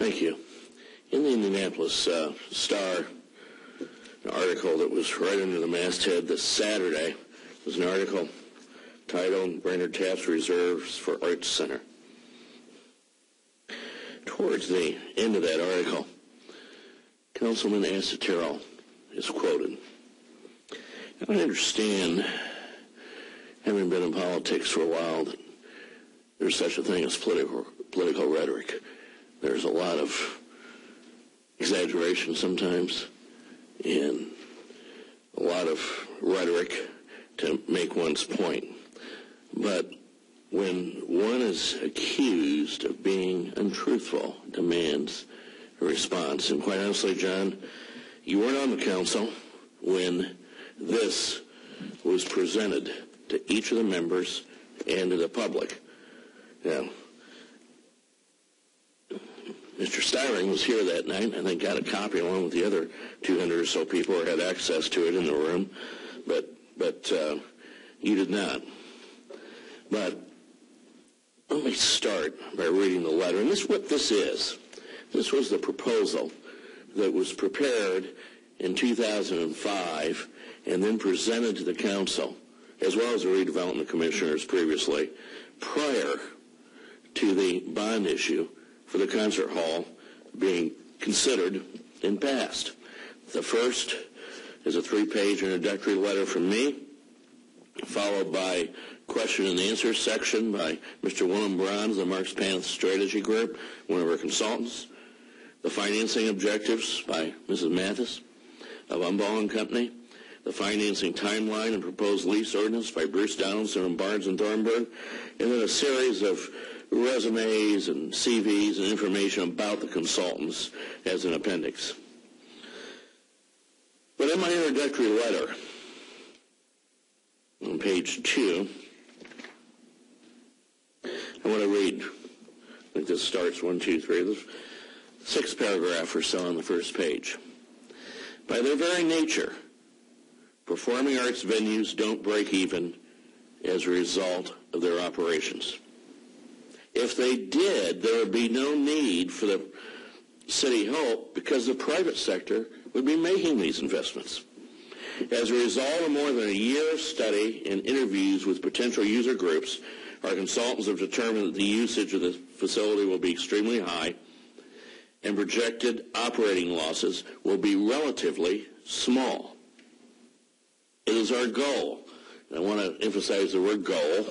Thank you. In the Indianapolis Star, an article that was right under the masthead this Saturday was an article titled Brainard Taps Reserves for Arts Center. Towards the end of that article, Councilman Asatero is quoted. I understand, having been in politics for a while, that there's such a thing as political rhetoric. There's a lot of exaggeration sometimes and a lot of rhetoric to make one's point. But when one is accused of being untruthful, demands a response. And quite honestly, John, you weren't on the council when this was presented to each of the members and to the public. Now, Mr. Styring was here that night, and they got a copy along with the other 200 or so people who had access to it in the room, but you did not. But let me start by reading the letter, and this is what this is. This was the proposal that was prepared in 2005 and then presented to the council, as well as the redevelopment commissioners previously, prior to the bond issue for the concert hall being considered and passed. The first is a 3-page introductory letter from me, followed by question and answer section by Mr. Willem Brons, the Marks Paneth Strategy Group, one of our consultants. The financing objectives by Mrs. Mathis of Umball & Company. The financing timeline and proposed lease ordinance by Bruce Donaldson and Barnes and Thornburg. And then a series of resumes and CVs and information about the consultants as an appendix. But in my introductory letter, on page 2, I want to read, I think this starts 1, 2, 3, the 6th paragraph or so on the first page. By their very nature, performing arts venues don't break even as a result of their operations. If they did, there would be no need for the City Hope because the private sector would be making these investments. As a result of more than a year of study and interviews with potential user groups, our consultants have determined that the usage of the facility will be extremely high and projected operating losses will be relatively small. It is our goal, and I want to emphasize the word goal,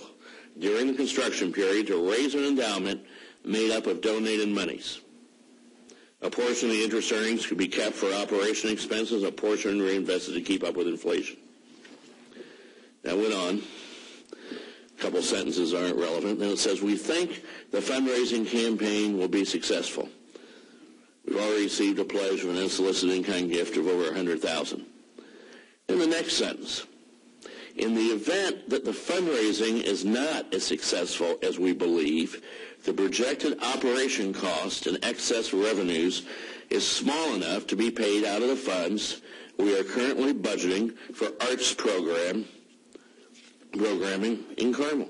during the construction period to raise an endowment made up of donated monies. A portion of the interest earnings could be kept for operation expenses, a portion reinvested to keep up with inflation. That went on. A couple sentences aren't relevant. Then it says, we think the fundraising campaign will be successful. We've already received a pledge of an unsolicited in-kind gift of over $100,000. In the next sentence, in the event that the fundraising is not as successful as we believe, the projected operation cost and excess revenues is small enough to be paid out of the funds we are currently budgeting for arts programming in Carmel.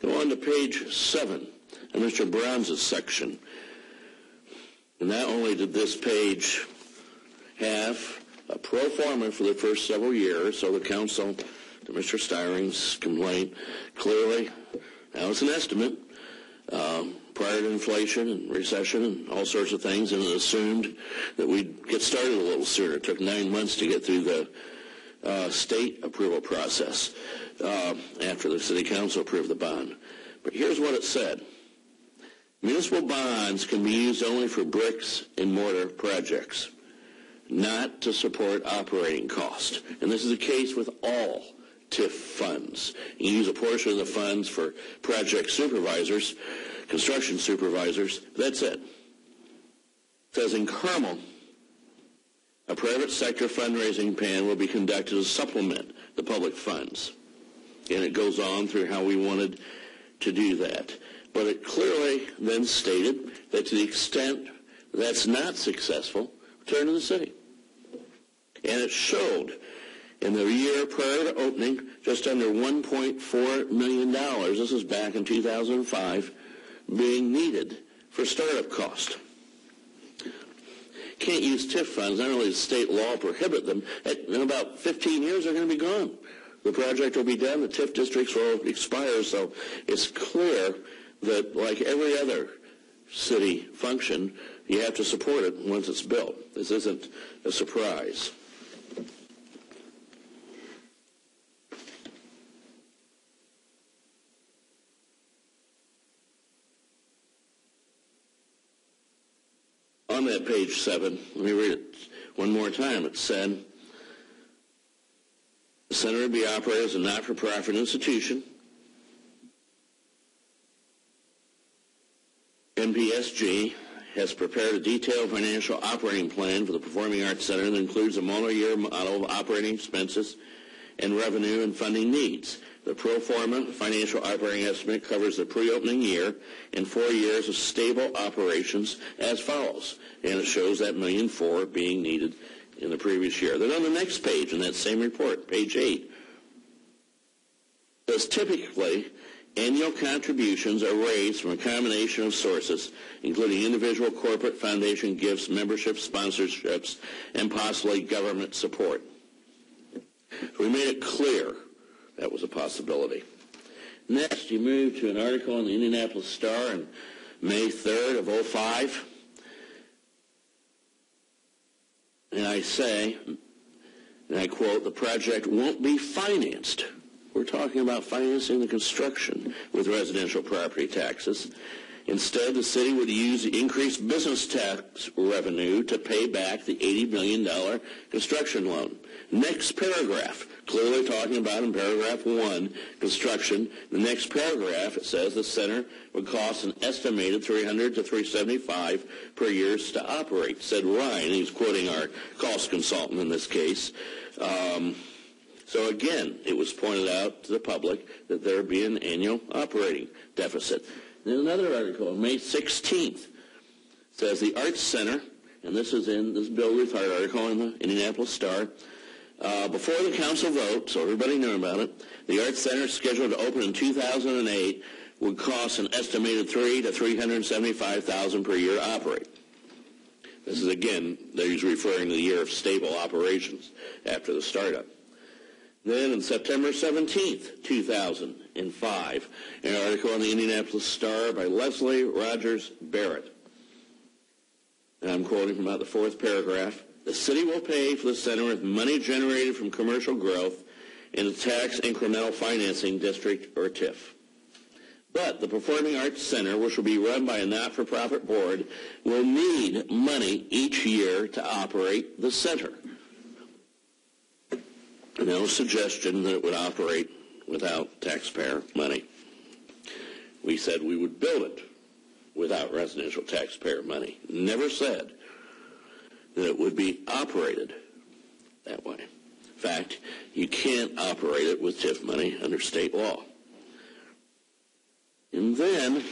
Go on to page 7 in Mr. Browns' section. And not only did this page have a pro forma for the first several years, so the council, to Mr. Styring's complaint, clearly, now it's an estimate, prior to inflation and recession and all sorts of things, and it assumed that we'd get started a little sooner. It took 9 months to get through the state approval process after the city council approved the bond. But here's what it said. Municipal bonds can be used only for bricks and mortar projects, not to support operating costs. And this is the case with all TIF funds. You use a portion of the funds for project supervisors, construction supervisors. That's it. It says in Carmel, a private sector fundraising plan will be conducted to supplement the public funds. And it goes on through how we wanted to do that. But it clearly then stated that to the extent that's not successful, return to the city. And it showed In the year prior to opening, just under $1.4 million, this is back in 2005, being needed for startup cost. Can't use TIF funds. Not only does state law prohibit them, in about 15 years they're going to be gone. The project will be done, the TIF districts will expire, so it's clear that like every other city function, you have to support it once it's built. This isn't a surprise. On that page 7, let me read it one more time. It said, the center would be operated as a not-for-profit institution. NPSG has prepared a detailed financial operating plan for the Performing Arts Center that includes a multi-year model of operating expenses and revenue and funding needs. The pro forma financial operating estimate covers the pre-opening year and 4 years of stable operations as follows. And it shows that $1.4 million being needed in the previous year. Then on the next page in that same report, page 8, it says typically annual contributions are raised from a combination of sources, including individual, corporate, foundation gifts, membership, sponsorships, and possibly government support. So we made it clear that was a possibility. Next, you move to an article in the Indianapolis Star on May 3rd of 2005. And I say, and I quote, the project won't be financed. We're talking about financing the construction with residential property taxes. Instead, the city would use the increased business tax revenue to pay back the $80 million construction loan. Next paragraph, clearly talking about in paragraph 1, construction. The next paragraph, it says the center would cost an estimated $300 to $375 per year to operate, said Ryan. He's quoting our cost consultant in this case. So again, it was pointed out to the public that there would be an annual operating deficit. Then another article on May 16th says the Arts Center, and this is in this Bill Ruthart article in the Indianapolis Star, before the council vote, so everybody knew about it, the Arts Center scheduled to open in 2008 would cost an estimated $300,000 to $375,000 per year to operate. This is again, he's referring to the year of stable operations after the startup. Then on September 17th, 2005, an article in the Indianapolis Star by Leslie Rogers Barrett. And I'm quoting from about the 4th paragraph. The city will pay for the center with money generated from commercial growth in the tax incremental financing district or TIF. But the Performing Arts Center, which will be run by a not-for-profit board, will need money each year to operate the center. No suggestion that it would operate without taxpayer money. We said we would build it without residential taxpayer money. Never said that it would be operated that way. In fact, you can't operate it with TIF money under state law. And then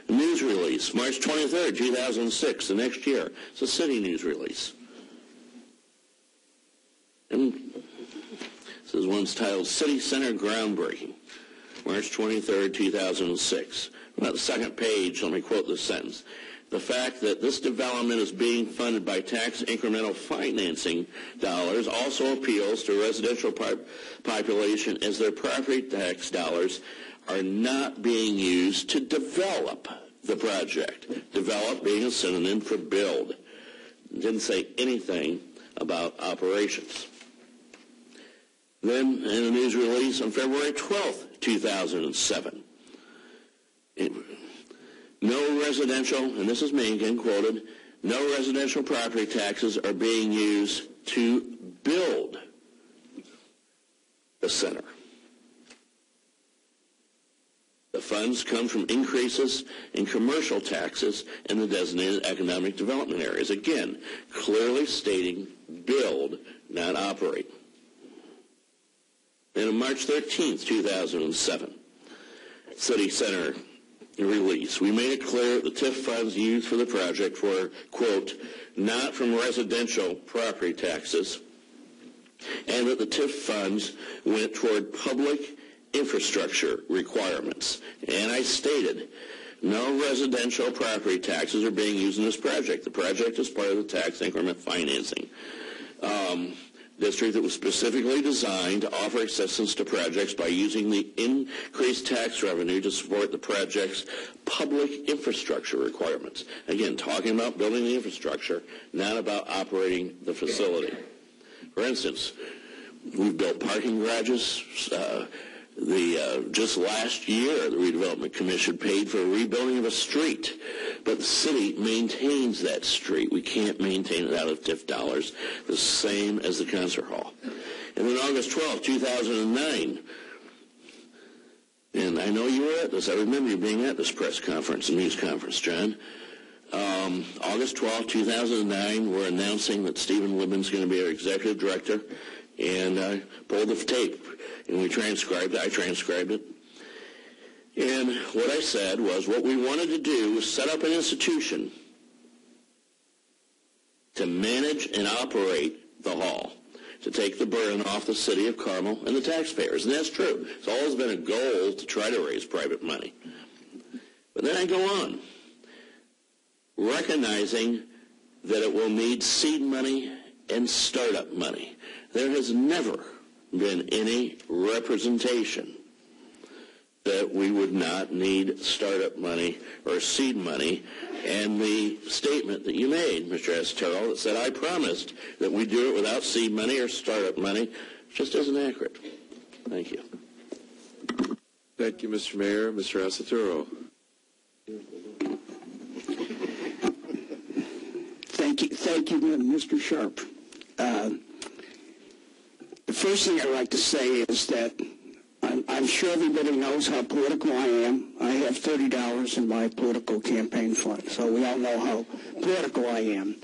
a news release, March 23rd, 2006, the next year. It's a city news release. And this is one's titled City Center Groundbreaking, March 23rd, 2006. About the second page, let me quote this sentence. The fact that this development is being funded by tax incremental financing dollars also appeals to a residential population as their property tax dollars are not being used to develop the project. Develop being a synonym for build. It didn't say anything about operations. Then, in a news release on February 12th, 2007, no residential, and this is me again quoted, no residential property taxes are being used to build the center. The funds come from increases in commercial taxes in the designated economic development areas. Again, clearly stating build, not operate. And on March 13th, 2007, City Center release, we made it clear that the TIF funds used for the project were, quote, not from residential property taxes, and that the TIF funds went toward public infrastructure requirements. And I stated, no residential property taxes are being used in this project. The project is part of the tax increment financing district that was specifically designed to offer assistance to projects by using the increased tax revenue to support the project's public infrastructure requirements. Again, talking about building the infrastructure, not about operating the facility. For instance, we've built parking garages. Just last year, the Redevelopment Commission paid for a rebuilding of a street, but the city maintains that street. We can't maintain it out of TIF dollars, the same as the concert hall. And then August 12, 2009, and I know you were at this. I remember you being at this press conference, news conference, John. August 12, 2009, we're announcing that Stephen Libman's going to be our executive director, and I pulled the tape. And I transcribed it. And what I said was what we wanted to do was set up an institution to manage and operate the hall, to take the burden off the city of Carmel and the taxpayers. And that's true. It's always been a goal to try to raise private money. But then I go on, recognizing that it will need seed money and startup money. There has never been any representation that we would not need startup money or seed money. And the statement that you made, Mr. Estero, that said, I promised that we'd do it without seed money or startup money, just isn't accurate. Thank you. Thank you, Mr. Mayor. Mr. Estero. Thank you, Mr. Sharp. The first thing I'd like to say is that I'm sure everybody knows how political I am. I have $30 in my political campaign fund, so we all know how political I am.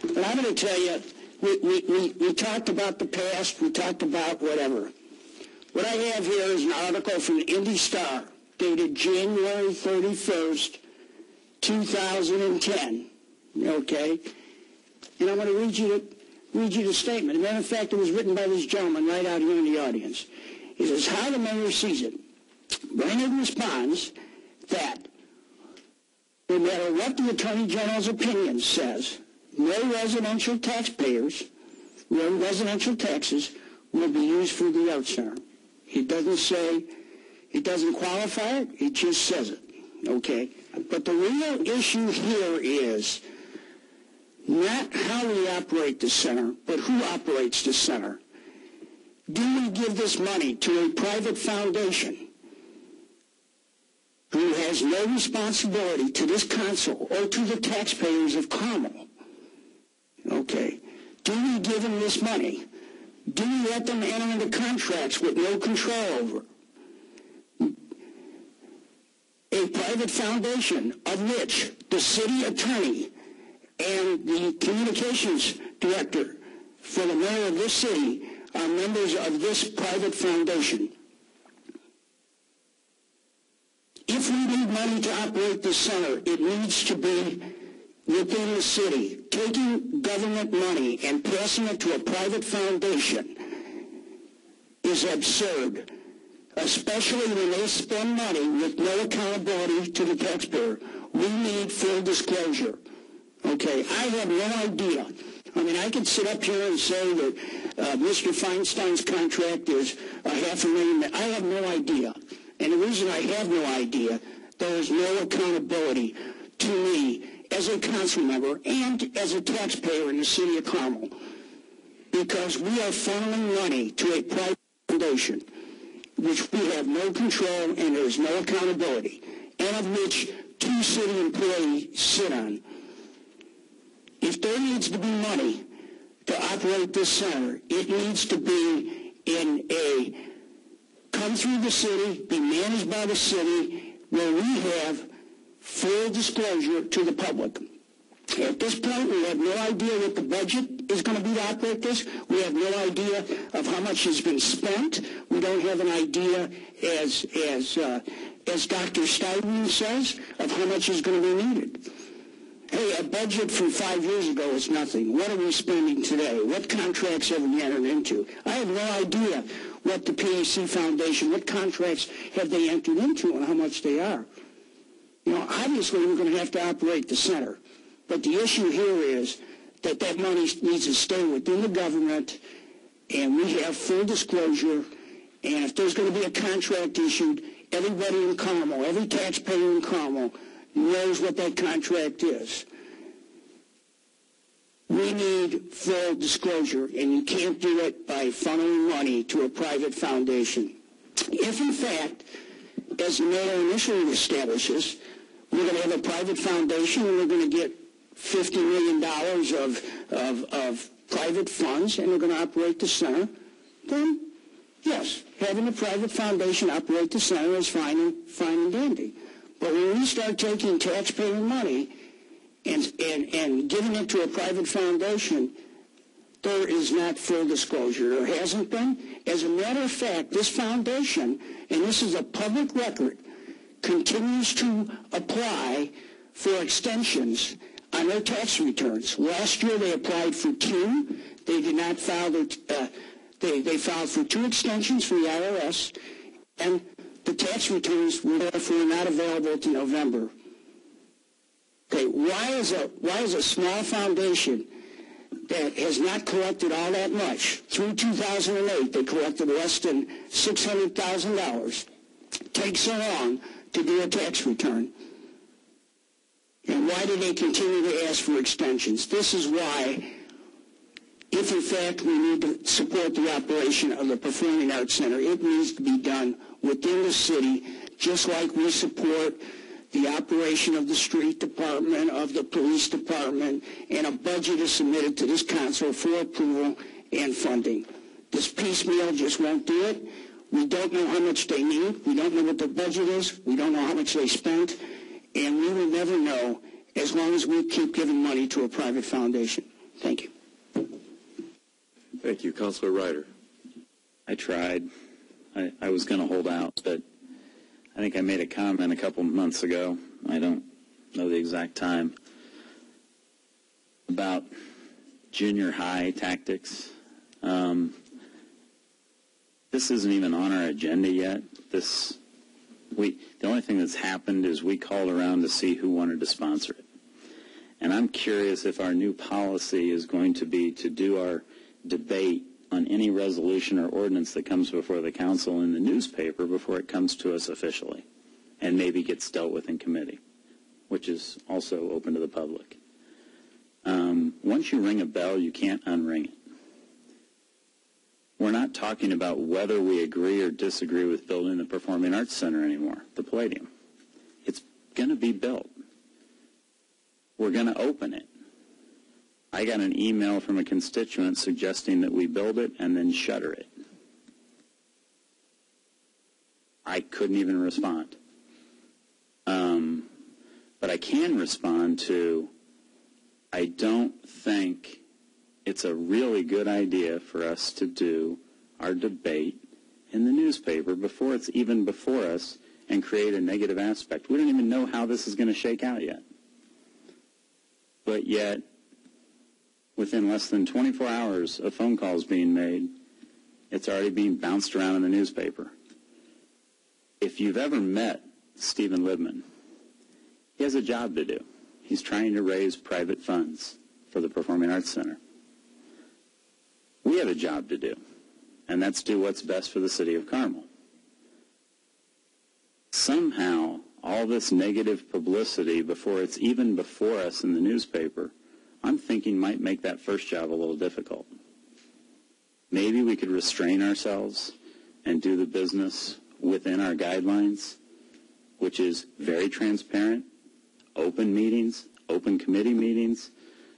But I'm going to tell you, we talked about the past, we talked about whatever. What I have here is an article from the Indy Star dated January 31st, 2010, okay? And I'm going to read you the statement. As a matter of fact, it was written by this gentleman right out here in the audience. He says, how the mayor sees it. Brainard responds that no matter what the Attorney General's opinion says, no residential taxes will be used for the Art Center. It doesn't say, it doesn't qualify it, it just says it, okay? But the real issue here is not how we operate the center, but who operates the center. Do we give this money to a private foundation who has no responsibility to this council or to the taxpayers of Carmel? Okay. Do we give them this money? Do we let them enter into contracts with no control over? A private foundation of which the city attorney and the communications director for the mayor of this city are members of this private foundation. If we need money to operate the center, it needs to be within the city. Taking government money and passing it to a private foundation is absurd, especially when they spend money with no accountability to the taxpayer. We need full disclosure. Okay, I have no idea. I mean, I could sit up here and say that Mr. Feinstein's contract is $500,000. I have no idea. And the reason I have no idea, there is no accountability to me as a council member and as a taxpayer in the city of Carmel, because we are funneling money to a private foundation which we have no control and there is no accountability, and of which 2 city employees sit on. If there needs to be money to operate this center, it needs to be come through the city, be managed by the city, where we have full disclosure to the public. At this point, we have no idea what the budget is going to be to operate this. We have no idea of how much has been spent. We don't have an idea, as Dr. Steinman says, of how much is going to be needed. Hey, a budget from 5 years ago is nothing. What are we spending today? What contracts have we entered into? I have no idea what the PAC Foundation, what contracts have they entered into and how much they are. You know, obviously we're going to have to operate the center. But the issue here is that that money needs to stay within the government, and we have full disclosure. And if there's going to be a contract issued, everybody in Carmel, every taxpayer in Carmel knows what that contract is. We need full disclosure, and you can't do it by funneling money to a private foundation. If, in fact, as the mayor initially establishes, we're going to have a private foundation and we're going to get $50 million of private funds and we're going to operate the center, then yes, having a private foundation operate the center is fine and dandy. But when we start taking taxpayer money and giving it to a private foundation, there is not full disclosure. There hasn't been. As a matter of fact, this foundation, and this is a public record, continues to apply for extensions on their tax returns. Last year they applied for 2. They did not file their, they filed for 2 extensions for the IRS, and the tax returns were therefore not available to November. Okay, why is a small foundation that has not collected all that much? Through 2008, they collected less than $600,000. Take so long to do a tax return. And why do they continue to ask for extensions? This is why, if in fact we need to support the operation of the Performing Arts Center, it needs to be done within the city, just like we support the operation of the street department, of the police department, and a budget is submitted to this council for approval and funding. This piecemeal just won't do it. We don't know how much they need. We don't know what their budget is. We don't know how much they spent. And we will never know as long as we keep giving money to a private foundation. Thank you. Thank you. Councilor Ryder. I tried. I was going to hold out, but I think I made a comment a couple months ago. I don't know the exact time, about junior high tactics. This isn't even on our agenda yet. The only thing that's happened is we called around to see who wanted to sponsor it. And I'm curious if our new policy is going to be to do our debate on any resolution or ordinance that comes before the council in the newspaper before it comes to us officially and maybe gets dealt with in committee, which is also open to the public. Once you ring a bell, you can't unring it. We're not talking about whether we agree or disagree with building the Performing Arts Center anymore, the Palladium. It's going to be built. We're going to open it. I got an email from a constituent suggesting that we build it and then shutter it. I couldn't even respond. But I can respond to, I don't think it's a really good idea for us to do our debate in the newspaper before it's even before us and create a negative aspect. We don't even know how this is going to shake out yet. But yet, within less than 24 hours of phone calls being made, it's already being bounced around in the newspaper. If you've ever met Stephen Libman, he has a job to do. He's trying to raise private funds for the Performing Arts Center. We have a job to do, and that's do what's best for the city of Carmel. Somehow, all this negative publicity before it's even before us in the newspaper, I'm thinking might make that first job a little difficult. Maybe we could restrain ourselves and do the business within our guidelines, which is very transparent, open meetings, open committee meetings,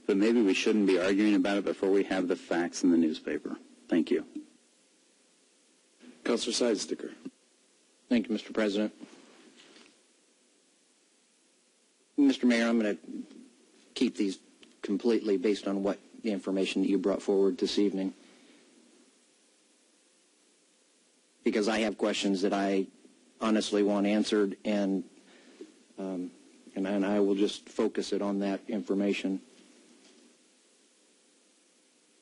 but maybe we shouldn't be arguing about it before we have the facts in the newspaper. Thank you. Councilor Sidesticker. Thank you, Mr. President. Mr. Mayor, I'm going to keep these completely based on what the information that you brought forward this evening, because I have questions that I honestly want answered, and and I will just focus it on that information.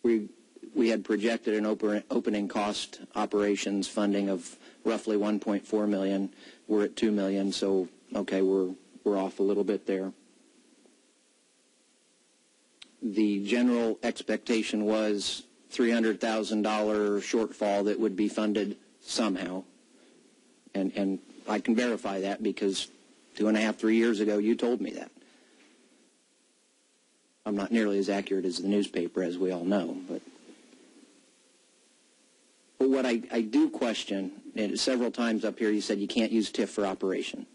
We had projected an opening cost operations funding of roughly $1.4 million. We're at $2 million, so okay, we're off a little bit there. The general expectation was $300,000 shortfall that would be funded somehow, and I can verify that because 2.5, 3 years ago you told me that. I'm not nearly as accurate as the newspaper, as we all know, but what I do question, and several times up here you said you can't use TIF for operation.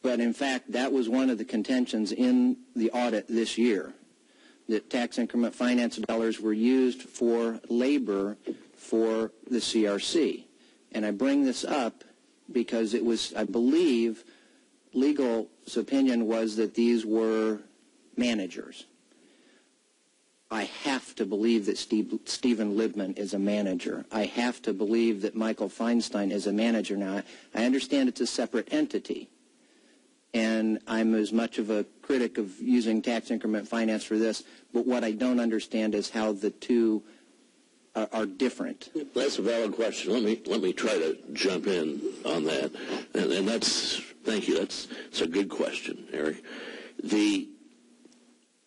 But in fact, that was one of the contentions in the audit this year, that tax increment finance dollars were used for labor for the CRC. And I bring this up because it was, I believe, legal's opinion was that these were managers. I have to believe that Stephen Libman is a manager. I have to believe that Michael Feinstein is a manager. Now, I understand it's a separate entity, and I'm as much of a critic of using tax increment finance for this, but what I don't understand is how the two are different. That's a valid question. Let me try to jump in on that, and that's, thank you. That's a good question, Eric. The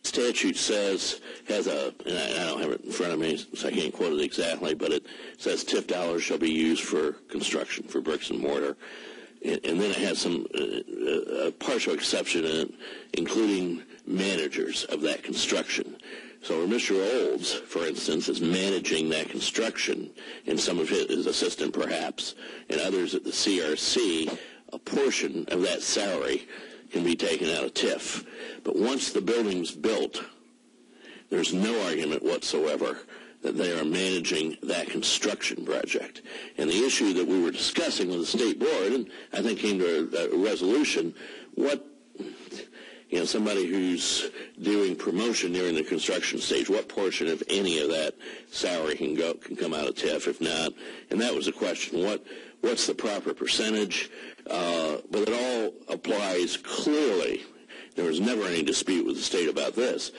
statute says, and I don't have it in front of me, so I can't quote it exactly, but it says TIF dollars shall be used for construction, for bricks and mortar. And then it has some a partial exception in it, including managers of that construction. So Mr. Olds, for instance, is managing that construction, and some of his assistant perhaps, and others at the CRC, a portion of that salary can be taken out of TIF. But once the building's built, there's no argument whatsoever that they are managing that construction project. And the issue that we were discussing with the state board, and I think came to a resolution, somebody who's doing promotion during the construction stage, what portion, if any, of that salary can come out of TIF, if not? And that was the question. What's the proper percentage? But it all applies clearly. There was never any dispute with the state about this.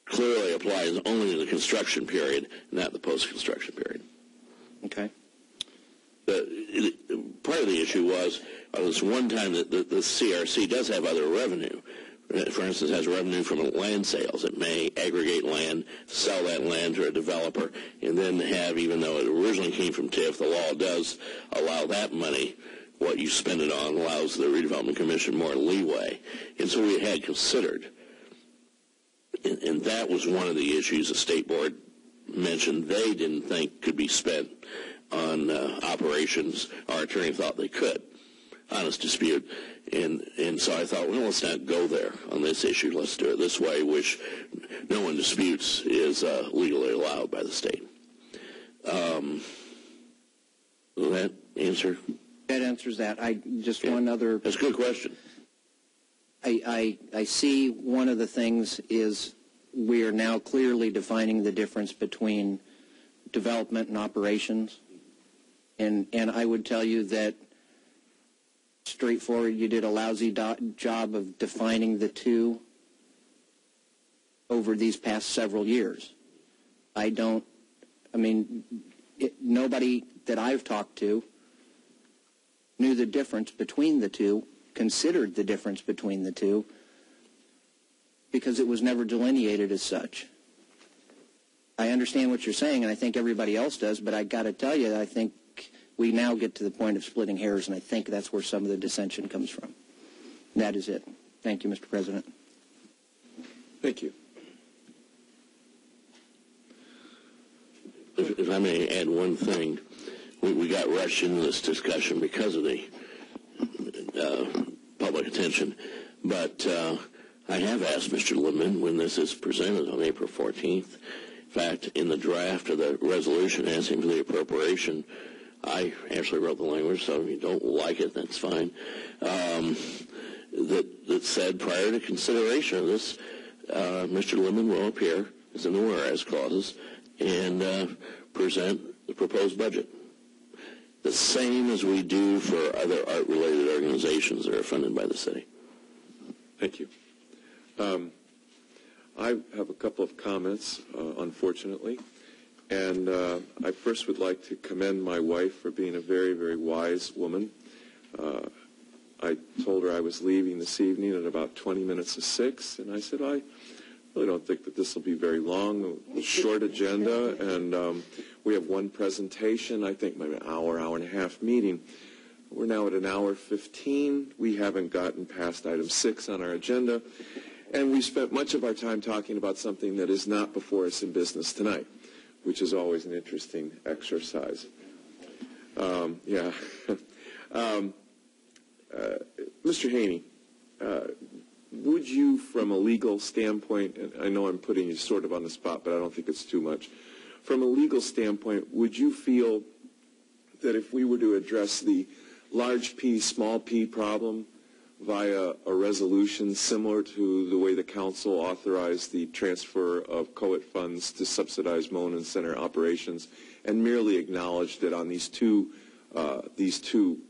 Clearly applies only to the construction period, not the post-construction period. Okay. Part of the issue was this one time that the CRC does have other revenue. For instance, has revenue from land sales. It may aggregate land, sell that land to a developer, and then have, even though it originally came from TIF, the law does allow that money, what you spend it on, allows the Redevelopment Commission more leeway. And so we had considered, and that was one of the issues the state board mentioned they didn't think could be spent on operations. Our attorney thought they could. Honest dispute. And so I thought, well, let's not go there on this issue. Let's do it this way, which no one disputes is legally allowed by the state. Will that answer? That answers that. One other. That's a good question. I see one of the things is we are now clearly defining the difference between development and operations. And I would tell you that straightforward, you did a lousy job of defining the two over these past several years. Nobody that I've talked to knew the difference between the two, considered the difference between the two, because it was never delineated as such. I understand what you're saying, and I think everybody else does, but I got to tell you, I think we now get to the point of splitting hairs, and I think that's where some of the dissension comes from. That is it. Thank you, Mr. President. Thank you. If I may add one thing, we got rushed into this discussion because of the public attention, but I have asked Mr. Libman when this is presented on April 14th. In fact, in the draft of the resolution asking for the appropriation, I actually wrote the language, so if you don't like it, that's fine, that said prior to consideration of this, Mr. Libman will appear, as in the whereas clauses, and present the proposed budget. the same as we do for other art-related organizations that are funded by the city. Thank you. I have a couple of comments, unfortunately. And I first would like to commend my wife for being a very, very wise woman. I told her I was leaving this evening at about 20 minutes to 6, and I said, I really don't think that this will be very long, a short agenda, and we have one presentation, I think maybe an hour, hour and a half meeting. We're now at an hour 15. We haven't gotten past item 6 on our agenda, and we spent much of our time talking about something that is not before us in business tonight, which is always an interesting exercise. Mr. Haney, would you, from a legal standpoint, and I know I'm putting you sort of on the spot, but I don't think it's too much, from a legal standpoint, would you feel that if we were to address the large P, small p problem via a resolution similar to the way the council authorized the transfer of COET funds to subsidize Monin Center operations, and merely acknowledged that on these two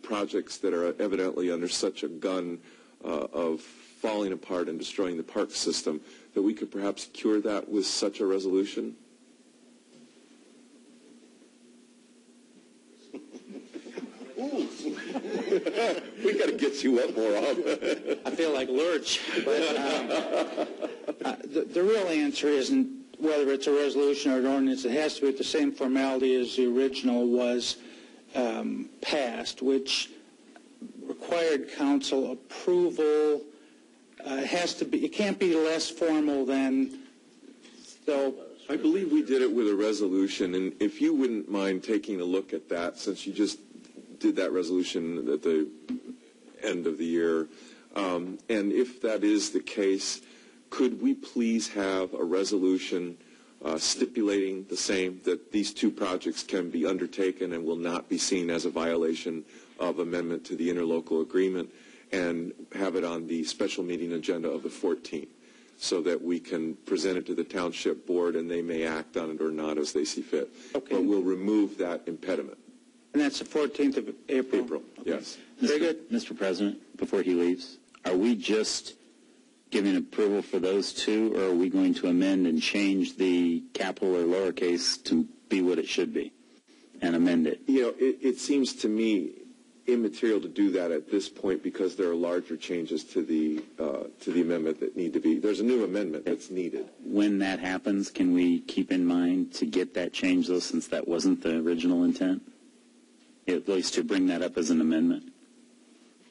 projects that are evidently under such a gun of falling apart and destroying the park system, that we could perhaps cure that with such a resolution? We got to get you up more often. I feel like Lurch. But the real answer isn't whether it's a resolution or an ordinance. It has to be at the same formality as the original was passed, which required council approval. It has to be. It can't be less formal than. So I believe we did it with a resolution, and if you wouldn't mind taking a look at that, since you just did that resolution at the end of the year, and if that is the case, could we please have a resolution stipulating the same, that these two projects can be undertaken and will not be seen as a violation of amendment to the interlocal agreement, and have it on the special meeting agenda of the 14th, so that we can present it to the township board and they may act on it or not as they see fit. Okay. But we'll remove that impediment. and that's the 14th of April. April, yes. Very good. Mr. President, before he leaves, are we just giving approval for those two, or are we going to amend and change the capital or lowercase to be what it should be and amend it? You know, it seems to me immaterial to do that at this point because there are larger changes to the amendment that need to be. There's a new amendment that's needed. When that happens, can we keep in mind to get that change, though, since that wasn't the original intent? At least to bring that up as an amendment.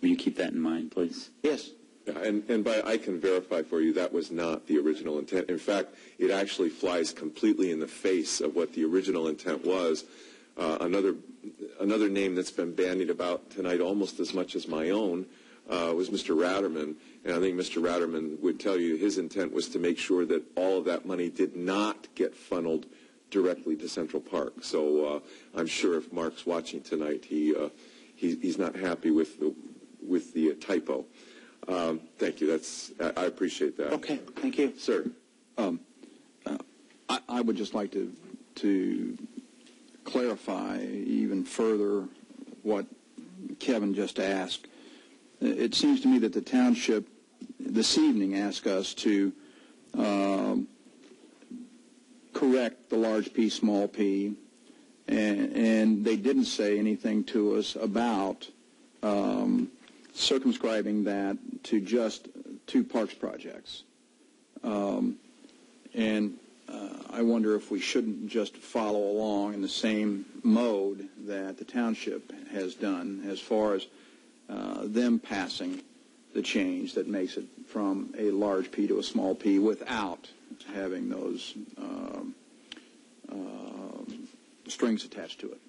Will you keep that in mind, please? Yes. Yeah, and I can verify for you that was not the original intent. In fact, it actually flies completely in the face of what the original intent was. Another name that's been bandied about tonight almost as much as my own was Mr. Ratterman. And I think Mr. Ratterman would tell you his intent was to make sure that all of that money did not get funneled directly to Central Park. So I'm sure if Mark's watching tonight, he's not happy with the typo. Thank you. I appreciate that. Okay. Thank you. Sir. I would just like to clarify even further what Kevin just asked. It seems to me that the township this evening asked us to correct the large P, small p, and they didn't say anything to us about circumscribing that to just two parks projects. I wonder if we shouldn't just follow along in the same mode that the township has done as far as them passing the change that makes it from a large P to a small p without having those strings attached to it.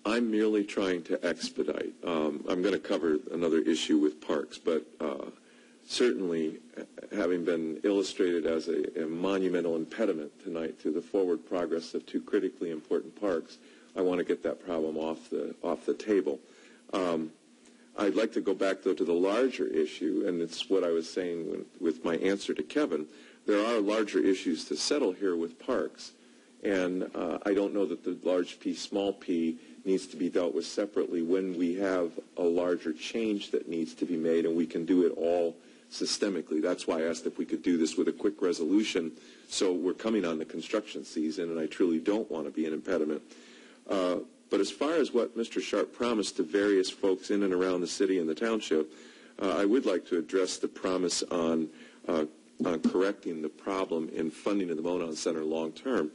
I'm merely trying to expedite. I'm going to cover another issue with parks, but certainly having been illustrated as a monumental impediment tonight to the forward progress of two critically important parks, I want to get that problem off the table. I'd like to go back, though, to the larger issue, and it's what I was saying with my answer to Kevin. There are larger issues to settle here with parks, and I don't know that the large P, small p needs to be dealt with separately when we have a larger change that needs to be made, and we can do it all systemically. That's why I asked if we could do this with a quick resolution. So we're coming on the construction season, and I truly don't want to be an impediment. But as far as what Mr. Sharp promised to various folks in and around the city and the township, I would like to address the promise on correcting the problem in funding of the Monon Center long term.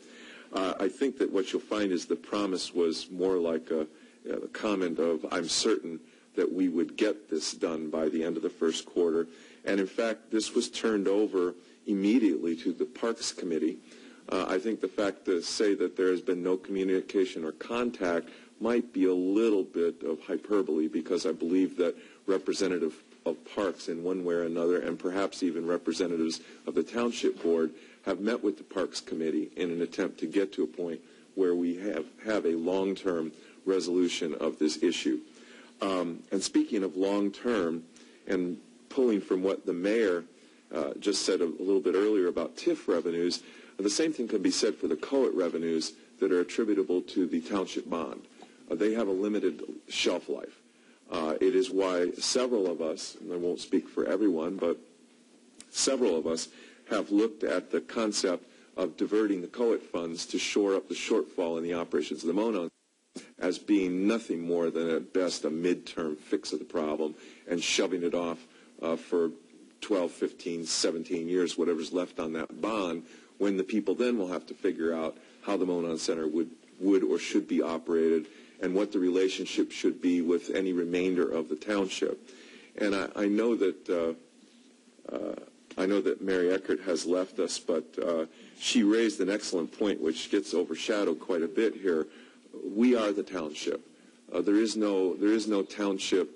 I think that what you'll find is the promise was more like a comment of, I'm certain that we would get this done by the end of the first quarter. And in fact, this was turned over immediately to the Parks Committee. I think the fact to say that there has been no communication or contact might be a little bit of hyperbole, because I believe that representative of Parks in one way or another, and perhaps even representatives of the Township Board, have met with the Parks Committee in an attempt to get to a point where we have a long-term resolution of this issue. And speaking of long-term, and pulling from what the mayor just said a little bit earlier about TIF revenues, the same thing can be said for the COET revenues that are attributable to the township bond. They have a limited shelf life. It is why several of us, and I won't speak for everyone, but several of us have looked at the concept of diverting the COET funds to shore up the shortfall in the operations of the Monon as being nothing more than at best a midterm fix of the problem, and shoving it off for 12, 15, 17 years, whatever's left on that bond, when the people then will have to figure out how the Monon Center would or should be operated, and what the relationship should be with any remainder of the township. And I know that Mary Eckert has left us, but she raised an excellent point which gets overshadowed quite a bit here. We are the township. There is no township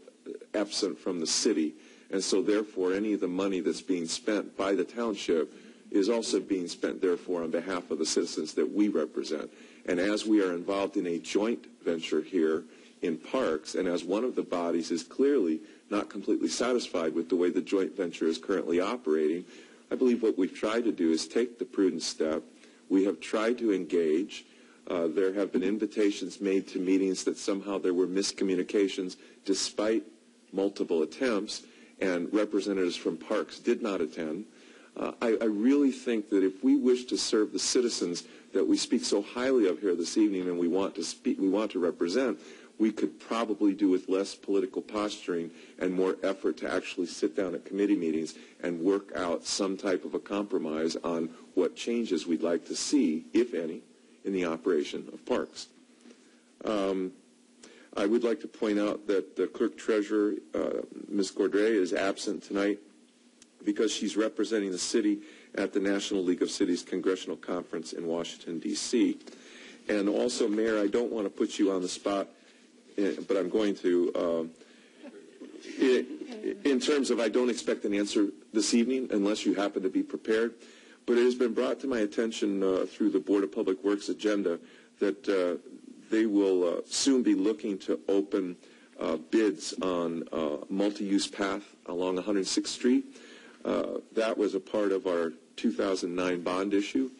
absent from the city, and so therefore any of the money that's being spent by the township is also being spent, therefore, on behalf of the citizens that we represent. And as we are involved in a joint venture here in Parks, and as one of the bodies is clearly not completely satisfied with the way the joint venture is currently operating, I believe what we've tried to do is take the prudent step. We have tried to engage. There have been invitations made to meetings that somehow there were miscommunications despite multiple attempts, and representatives from Parks did not attend. I really think that if we wish to serve the citizens that we speak so highly of here this evening, and we want to represent, we could probably do with less political posturing and more effort to actually sit down at committee meetings and work out some type of a compromise on what changes we'd like to see, if any, in the operation of Parks. I would like to point out that the Clerk Treasurer, Ms. Gordray, is absent tonight because she's representing the city at the National League of Cities Congressional Conference in Washington, D.C. And also, Mayor, I don't want to put you on the spot, but I'm going to, in terms of I don't expect an answer this evening unless you happen to be prepared. But it has been brought to my attention through the Board of Public Works agenda that they will soon be looking to open bids on multi-use path along 106th Street. That was a part of our 2009 bond issue.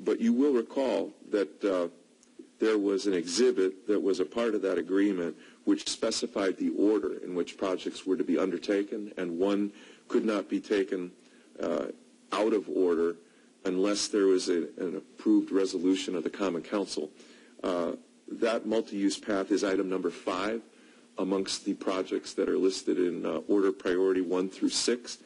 But you will recall that there was an exhibit that was a part of that agreement which specified the order in which projects were to be undertaken, and one could not be taken out of order unless there was an approved resolution of the Common Council. That multi-use path is item number 5 amongst the projects that are listed in order priority 1 through 6.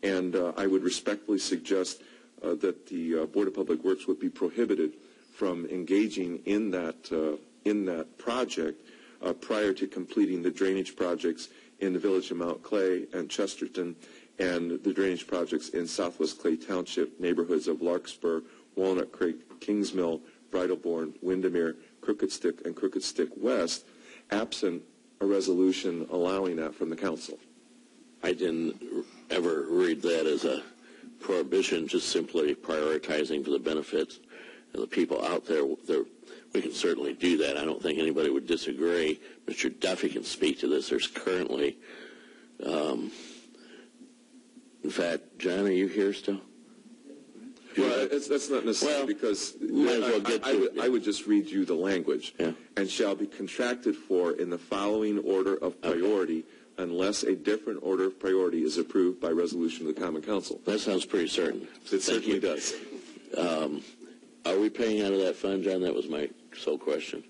And I would respectfully suggest that the Board of Public Works would be prohibited from engaging in that project prior to completing the drainage projects in the village of Mount Clay and Chesterton, and the drainage projects in Southwest Clay Township, neighborhoods of Larkspur, Walnut Creek, Kingsmill, Bridleborn, Windermere, Crooked Stick, and Crooked Stick West, absent a resolution allowing that from the council. I didn't ever read that as a prohibition, just simply prioritizing for the benefits of the people out there. We can certainly do that. I don't think anybody would disagree. Mr. Duffy can speak to this. There's currently, in fact, John, are you here still? Well, That's not necessary, Well, because might as well get to it, yeah. I would just read you the language. Yeah. And shall be contracted for in the following order of priority unless a different order of priority is approved by resolution of the Common Council. That sounds pretty certain. It certainly does. Are we paying out of that fund, John? That was my sole question.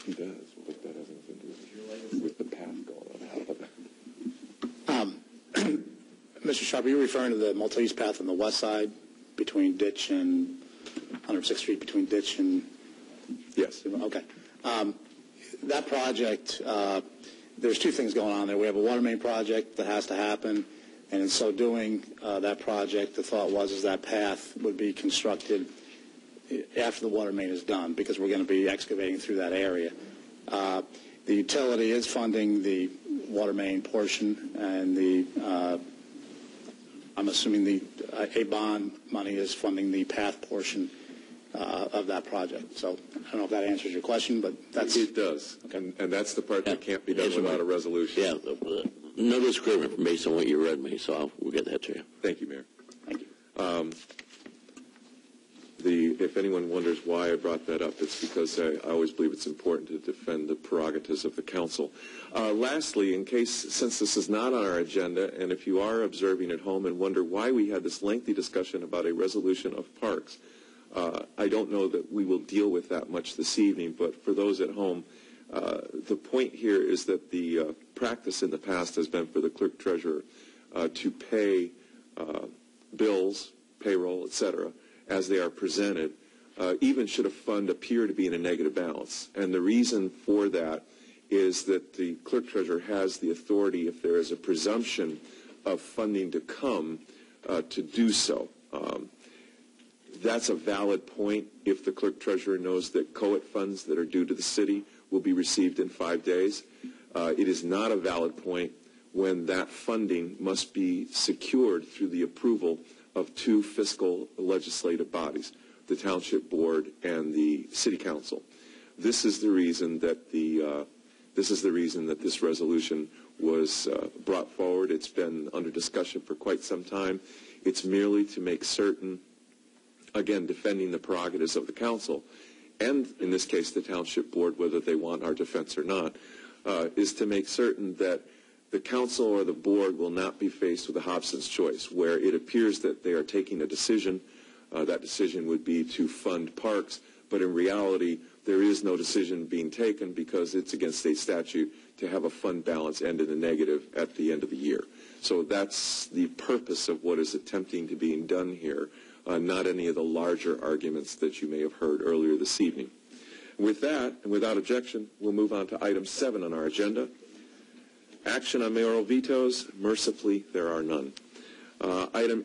He does, but that has nothing to do with the path going on. Mr. Sharp, are you referring to the multi-use path on the west side between Ditch and 106th Street, between Ditch and... Yes. Okay. That project, there's two things going on there. We have a water main project that has to happen, and in so doing, that project, the thought was that path would be constructed after the water main is done, because we're going to be excavating through that area. The utility is funding the water main portion, and I'm assuming the a bond money is funding the path portion of that project. So I don't know if that answers your question, but that's... It does, okay. and that's the part that can't be done without a resolution. Yeah, no disagreement based on what you read me, so we'll get that to you. Thank you, Mayor. Thank you. If anyone wonders why I brought that up, it's because I always believe it's important to defend the prerogatives of the council. Lastly, since this is not on our agenda, and if you are observing at home and wonder why we had this lengthy discussion about a resolution of parks, I don't know that we will deal with that much this evening, but for those at home, the point here is that the practice in the past has been for the clerk treasurer to pay bills, payroll, etc., as they are presented, even should a fund appear to be in a negative balance. And the reason for that is that the clerk treasurer has the authority, if there is a presumption of funding to come, to do so. That's a valid point if the clerk treasurer knows that COET funds that are due to the city will be received in 5 days. It is not a valid point when that funding must be secured through the approval of two fiscal legislative bodies, the Township Board and the City Council. This is the reason that this resolution was brought forward. It's been under discussion for quite some time. It's merely to make certain, again, defending the prerogatives of the council, and in this case the Township Board, whether they want our defense or not, is to make certain that the council or the board will not be faced with a Hobson's choice, where it appears that they are taking a decision. That decision would be to fund parks, but in reality, there is no decision being taken because it's against state statute to have a fund balance end in the negative at the end of the year. So that's the purpose of what is attempting to be done here, not any of the larger arguments that you may have heard earlier this evening. With that, and without objection, we'll move on to item 7 on our agenda. Action on mayoral vetoes. Mercifully, there are none. Item